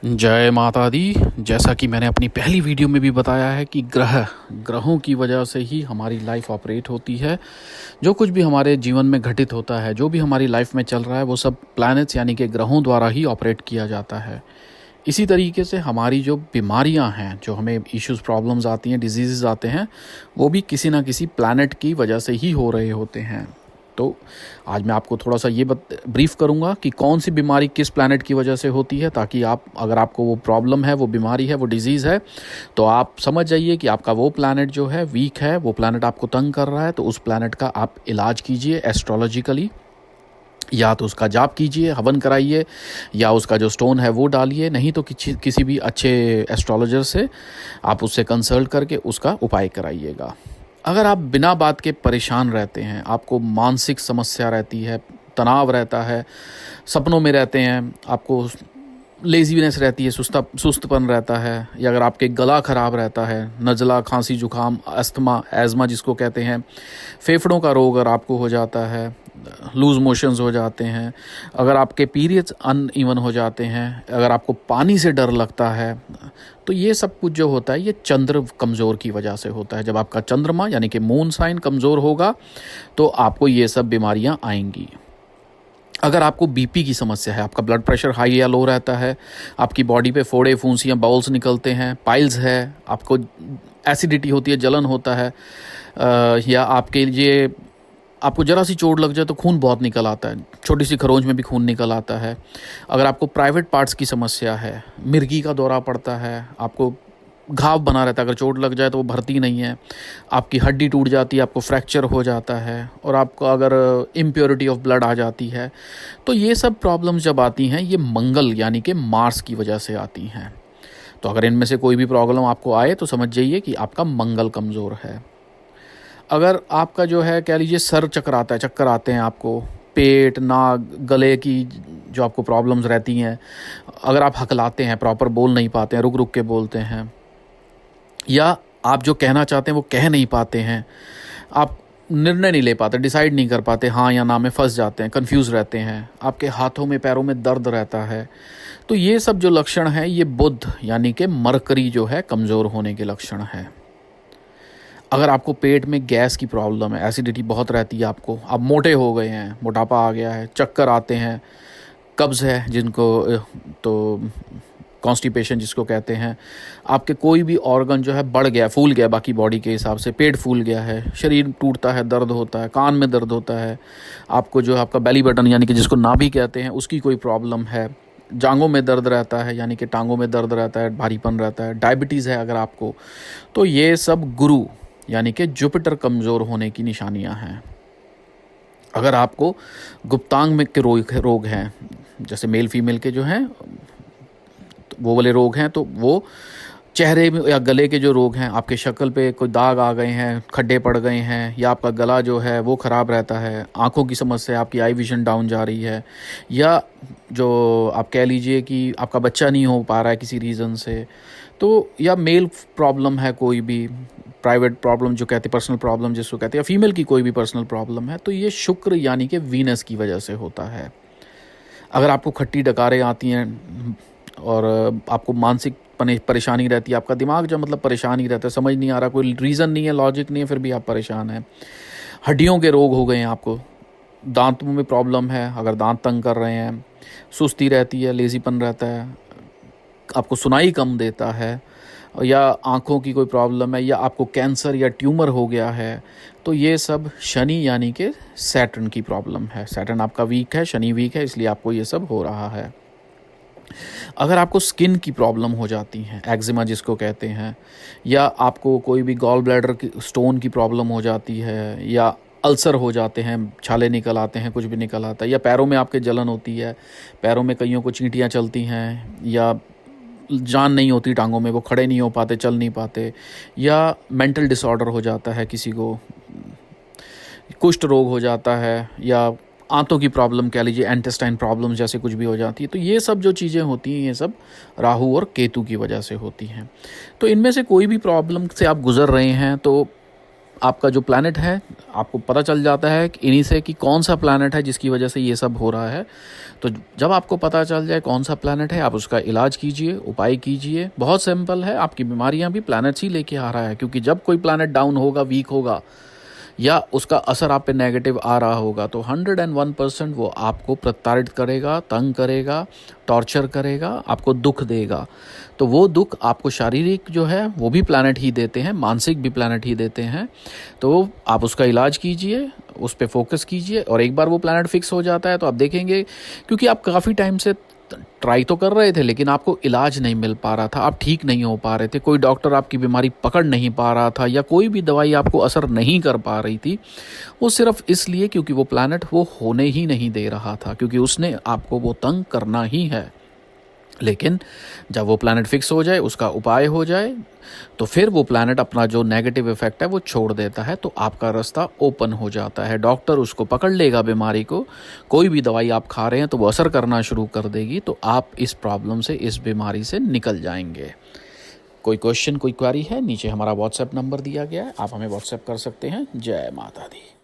जय माता दी। जैसा कि मैंने अपनी पहली वीडियो में भी बताया है कि ग्रहों की वजह से ही हमारी लाइफ ऑपरेट होती है। जो कुछ भी हमारे जीवन में घटित होता है, जो भी हमारी लाइफ में चल रहा है, वो सब प्लैनेट्स यानी कि ग्रहों द्वारा ही ऑपरेट किया जाता है। इसी तरीके से हमारी जो बीमारियां हैं, जो हमें इश्यूज प्रॉब्लम्स आती हैं, डिजीज़ आते हैं, वो भी किसी ना किसी प्लैनेट की वजह से ही हो रहे होते हैं। तो आज मैं आपको थोड़ा सा ये ब्रीफ करूंगा कि कौन सी बीमारी किस प्लैनेट की वजह से होती है, ताकि आप, अगर आपको वो प्रॉब्लम है, वो बीमारी है, वो डिजीज़ है, तो आप समझ जाइए कि आपका वो प्लैनेट जो है वीक है, वो प्लैनेट आपको तंग कर रहा है। तो उस प्लैनेट का आप इलाज कीजिए एस्ट्रोलॉजिकली। या तो उसका जाप कीजिए, हवन कराइए, या उसका जो स्टोन है वो डालिए। नहीं तो किसी भी अच्छे एस्ट्रोलॉजर से आप उससे कंसल्ट करके उसका उपाय कराइएगा। अगर आप बिना बात के परेशान रहते हैं, आपको मानसिक समस्या रहती है, तनाव रहता है, सपनों में रहते हैं, आपको लेज़ीनेस रहती है, सुस्तपन रहता है, या अगर आपके गला ख़राब रहता है, नज़ला, खांसी, जुकाम, अस्थमा, एज़मा जिसको कहते हैं, फेफड़ों का रोग अगर आपको हो जाता है, लूज़ मोशंस हो जाते हैं, अगर आपके पीरियड्स अनइवन हो जाते हैं, अगर आपको पानी से डर लगता है, तो ये सब कुछ जो होता है ये चंद्र कमज़ोर की वजह से होता है। जब आपका चंद्रमा यानी कि मून साइन कमज़ोर होगा तो आपको ये सब बीमारियां आएंगी। अगर आपको बीपी की समस्या है, आपका ब्लड प्रेशर हाई या लो रहता है, आपकी बॉडी पे फोड़े, फुंसियाँ, बाउल्स निकलते हैं, पाइल्स है, आपको एसिडिटी होती है, जलन होता है, या आपके लिए आपको ज़रा सी चोट लग जाए तो खून बहुत निकल आता है, छोटी सी खरोंच में भी खून निकल आता है। अगर आपको प्राइवेट पार्ट्स की समस्या है, मिर्गी का दौरा पड़ता है, आपको घाव बना रहता है, अगर चोट लग जाए तो वो भरती नहीं है, आपकी हड्डी टूट जाती है, आपको फ्रैक्चर हो जाता है, और आपको अगर इम्प्योरिटी ऑफ ब्लड आ जाती है, तो ये सब प्रॉब्लम्स जब आती हैं ये मंगल यानी कि मार्स की वजह से आती हैं। तो अगर इनमें से कोई भी प्रॉब्लम आपको आए तो समझ जाइए कि आपका मंगल कमज़ोर है। अगर आपका जो है, कह लीजिए, सर चकराता है, चक्कर आते हैं आपको, पेट, नाक, गले की जो आपको प्रॉब्लम्स रहती हैं, अगर आप हकलाते हैं, प्रॉपर बोल नहीं पाते हैं, रुक रुक के बोलते हैं, या आप जो कहना चाहते हैं वो कह नहीं पाते हैं, आप निर्णय नहीं ले पाते, डिसाइड नहीं कर पाते, हाँ या ना में फंस जाते हैं, कंफ्यूज रहते हैं, आपके हाथों में पैरों में दर्द रहता है, तो ये सब जो लक्षण है ये बुध यानी कि मरकरी जो है कमज़ोर होने के लक्षण है। अगर आपको पेट में गैस की प्रॉब्लम है, एसिडिटी बहुत रहती है, आपको, आप मोटे हो गए हैं, मोटापा आ गया है, चक्कर आते हैं, कब्ज़ है जिनको, तो कॉन्स्टिपेशन जिसको कहते हैं, आपके कोई भी ऑर्गन जो है बढ़ गया, फूल गया, बाकी बॉडी के हिसाब से पेट फूल गया है, शरीर टूटता है, दर्द होता है, कान में दर्द होता है, आपको जो है आपका बेली बटन यानी कि जिसको नाभि कहते हैं उसकी कोई प्रॉब्लम है, जांघों में दर्द रहता है यानी कि टांगों में दर्द रहता है, भारीपन रहता है, डायबिटीज़ है अगर आपको, तो ये सब गुरु यानी कि जुपिटर कमज़ोर होने की निशानियां हैं। अगर आपको गुप्तांग में के रोग हैं, जैसे मेल फीमेल के जो हैं तो वो वाले रोग हैं, तो वो चेहरे में या गले के जो रोग हैं, आपके शक्ल पे कोई दाग आ गए हैं, खड्डे पड़ गए हैं, या आपका गला जो है वो ख़राब रहता है, आंखों की समस्या, आपकी आई विजन डाउन जा रही है, या जो आप कह लीजिए कि आपका बच्चा नहीं हो पा रहा है किसी रीज़न से, तो या मेल प्रॉब्लम है, कोई भी प्राइवेट प्रॉब्लम जो कहते हैं, पर्सनल प्रॉब्लम जिसको कहते हैं, या फीमेल की कोई भी पर्सनल प्रॉब्लम है, तो ये शुक्र यानी कि वीनस की वजह से होता है। अगर आपको खट्टी डकारें आती हैं और आपको मानसिक परेशानी रहती है, आपका दिमाग जो मतलब परेशान ही रहता है, समझ नहीं आ रहा, कोई रीज़न नहीं है, लॉजिक नहीं है, फिर भी आप परेशान हैं, हड्डियों के रोग हो गए हैं, आपको दांतों में प्रॉब्लम है, अगर दांत तंग कर रहे हैं, सुस्ती रहती है, लेज़ीपन रहता है, आपको सुनाई कम देता है, या आँखों की कोई प्रॉब्लम है, या आपको कैंसर या ट्यूमर हो गया है, तो ये सब शनि यानी कि सैटर्न की प्रॉब्लम है। सैटर्न आपका वीक है, शनि वीक है, इसलिए आपको ये सब हो रहा है। अगर आपको स्किन की प्रॉब्लम हो जाती है, एक्जिमा जिसको कहते हैं, या आपको कोई भी गॉल ब्लैडर की स्टोन की प्रॉब्लम हो जाती है, या अल्सर हो जाते हैं, छाले निकल आते हैं, कुछ भी निकल आता है, या पैरों में आपके जलन होती है, पैरों में कईयों को चींटियाँ चलती हैं, या जान नहीं होती टांगों में, वो खड़े नहीं हो पाते, चल नहीं पाते, या मेंटल डिसऑर्डर हो जाता है किसी को, कुष्ठ रोग हो जाता है, या आंतों की प्रॉब्लम कह लीजिए, इंटेस्टाइन प्रॉब्लम जैसे कुछ भी हो जाती है, तो ये सब जो चीज़ें होती हैं ये सब राहु और केतु की वजह से होती हैं। तो इनमें से कोई भी प्रॉब्लम से आप गुज़र रहे हैं तो आपका जो प्लैनेट है, आपको पता चल जाता है कि इन्हीं से कि कौन सा प्लैनेट है जिसकी वजह से ये सब हो रहा है। तो जब आपको पता चल जाए कौन सा प्लैनेट है, आप उसका इलाज कीजिए, उपाय कीजिए। बहुत सिंपल है, आपकी बीमारियां भी प्लैनेट्स ही लेके आ रहा है, क्योंकि जब कोई प्लैनेट डाउन होगा, वीक होगा, या उसका असर आप पे नेगेटिव आ रहा होगा, तो 101% वो आपको प्रताड़ित करेगा, तंग करेगा, टॉर्चर करेगा, आपको दुख देगा। तो वो दुख आपको शारीरिक जो है वो भी प्लैनेट ही देते हैं, मानसिक भी प्लैनेट ही देते हैं। तो आप उसका इलाज कीजिए, उस पे फोकस कीजिए, और एक बार वो प्लैनेट फिक्स हो जाता है तो आप देखेंगे, क्योंकि आप काफ़ी टाइम से ट्राई तो कर रहे थे लेकिन आपको इलाज नहीं मिल पा रहा था, आप ठीक नहीं हो पा रहे थे, कोई डॉक्टर आपकी बीमारी पकड़ नहीं पा रहा था, या कोई भी दवाई आपको असर नहीं कर पा रही थी, वो सिर्फ इसलिए क्योंकि वो प्लैनेट वो होने ही नहीं दे रहा था, क्योंकि उसने आपको वो तंग करना ही है। लेकिन जब वो प्लैनेट फिक्स हो जाए, उसका उपाय हो जाए, तो फिर वो प्लैनेट अपना जो नेगेटिव इफेक्ट है वो छोड़ देता है, तो आपका रास्ता ओपन हो जाता है। डॉक्टर उसको पकड़ लेगा बीमारी को, कोई भी दवाई आप खा रहे हैं तो वो असर करना शुरू कर देगी, तो आप इस प्रॉब्लम से, इस बीमारी से निकल जाएंगे। कोई क्वेश्चन, कोई क्वेरी है, नीचे हमारा व्हाट्सएप नंबर दिया गया है, आप हमें व्हाट्सएप कर सकते हैं। जय माता दी।